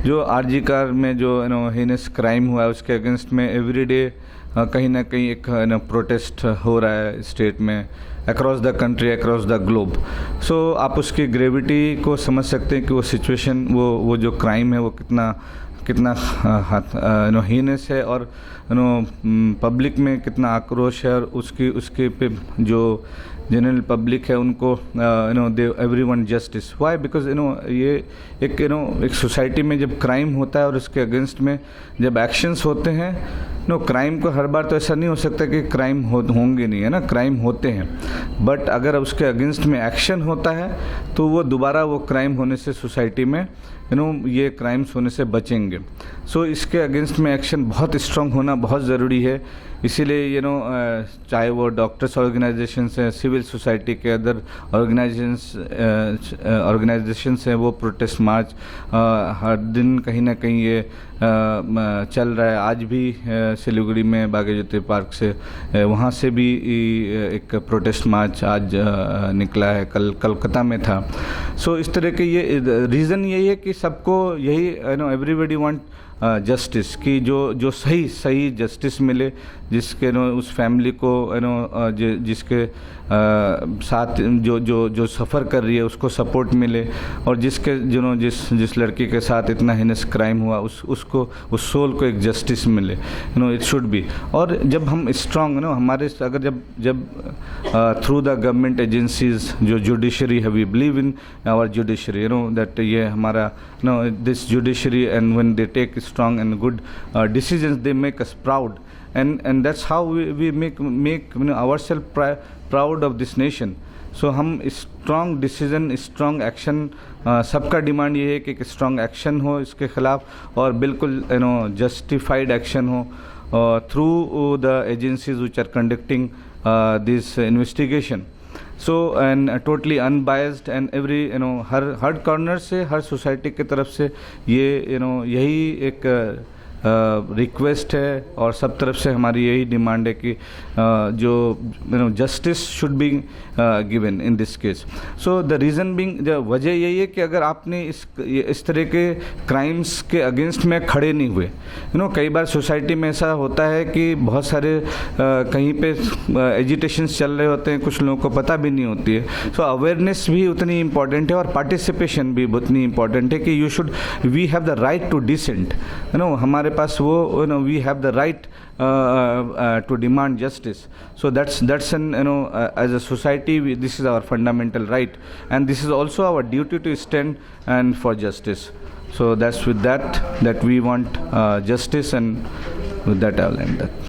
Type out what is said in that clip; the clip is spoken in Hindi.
जो आरजी कार में जो हीनस क्राइम हुआ है उसके अगेंस्ट में एवरीडे कहीं ना कहीं एक प्रोटेस्ट हो रहा है स्टेट में, across the country, across the globe. So आप उसकी ग्रेविटी को समझ सकते हैं कि वो सिचुएशन, वो जो क्राइम है वो कितना हीनस है और पब्लिक में कितना आक्रोश है, और उसके पे जो जनरल पब्लिक है उनको दे एवरीवन जस्टिस। व्हाई? बिकॉज ये एक सोसाइटी में जब क्राइम होता है और उसके अगेंस्ट में जब एक्शंस होते हैं, क्राइम को हर बार तो ऐसा नहीं हो सकता कि क्राइम होंगे नहीं, है ना, क्राइम होते हैं, बट अगर उसके अगेंस्ट में एक्शन होता है तो वो दोबारा वो क्राइम होने से सोसाइटी में ये क्राइम्स होने से बचेंगे। सो इसके अगेंस्ट में एक्शन बहुत स्ट्रांग होना बहुत ज़रूरी है। इसीलिए चाहे वो डॉक्टर्स ऑर्गेनाइजेशंस हैं, सिविल सोसाइटी के अदर ऑर्गेनाइजेशंस हैं, वो प्रोटेस्ट मार्च हर दिन कहीं ना कहीं ये चल रहा है। आज भी सिलीगुड़ी में बागे ज्योति पार्क से वहाँ से भी एक प्रोटेस्ट मार्च आज निकला है, कल कोलकाता में था। सो इस तरह के ये रीज़न यही है कि सबको यही एवरीबडी वांट जस्टिस, कि जो सही जस्टिस मिले, जिसके उस फैमिली को जिसके साथ जो सफ़र कर रही है उसको सपोर्ट मिले, और जिसके जिस लड़की के साथ इतना हिनस क्राइम हुआ उसको उस सोल को एक जस्टिस मिले, इट शुड बी। और जब हम स्ट्रांग हमारे अगर जब थ्रू द गवर्नमेंट एजेंसीज जो जुडिशरी है, we believe in our judiciary, that ये हमारा this judiciary, and when they take strong and good decisions, they make us proud, and that's how we make ourselves proud of this nation. So हम strong decision, strong action, सबका डिमांड ये है कि एक strong action हो इसके खिलाफ, और बिल्कुल justified action हो through the agencies which are conducting this investigation. So and totally unbiased, and every her corner से, हर सोसाइटी की तरफ से ये यही एक रिक्वेस्ट है, और सब तरफ से हमारी यही डिमांड है कि जो justice should be given in this case. So the reason Bing, वजह यही है कि अगर आपने इस तरह के क्राइम्स के अगेंस्ट में खड़े नहीं हुए, कई बार सोसाइटी में ऐसा होता है कि बहुत सारे कहीं पे एजिटेशंस चल रहे होते हैं, कुछ लोगों को पता भी नहीं होती है। सो अवेयरनेस भी उतनी इम्पॉर्टेंट है, और पार्टिसिपेशन भी उतनी इम्पॉर्टेंट है कि we have the right to dissent, हमारे पास वो we have the right to demand justice. So that's an as a society this is our fundamental right, and this is also our duty to stand and for justice. So that's with that we want justice, and with that I'll end that.